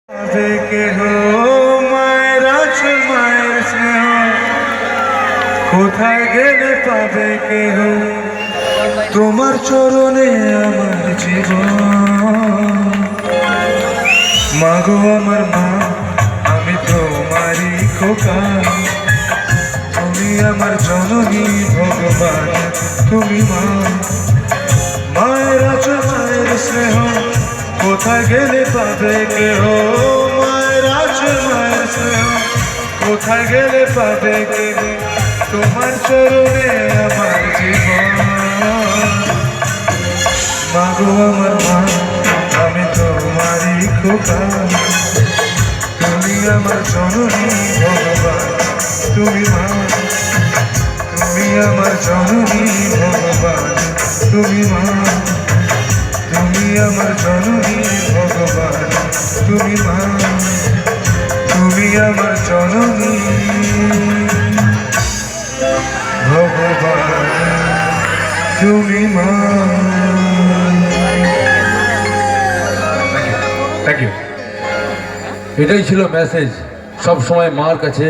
পাবে কেহ মায়ের আঁচল মায়ের স্নেহ, কোথায় গেলে পাবে কেহ তোমার চরণে আমার জীবন। মাগো আমার মা, আমি তোমারই খোকা, তুমি আমার জননী ভগবান, তুমি মা। মায়ের আঁচল মায়ের স্নেহ, কোথায় গেলে পাবে কেহ মায়ের আঁচল মায়ের স্নেহ, কোথায় গেলে পাবে কেহ তোমার চরণে আমার জীবন। মাগো আমার মা, আমি তোমারই খোকা, তুমি আমার জননী ভগবান, তুমি মা। তুমি আমার জননী ভগবান, তুমি মা। তুমি আমার জননী ভগবান, তুমি মা। তুমি আমার জননী ভগবান, তুমি মা। Thank you. এটাই ছিল মেসেজ, সব সময় মার কাছে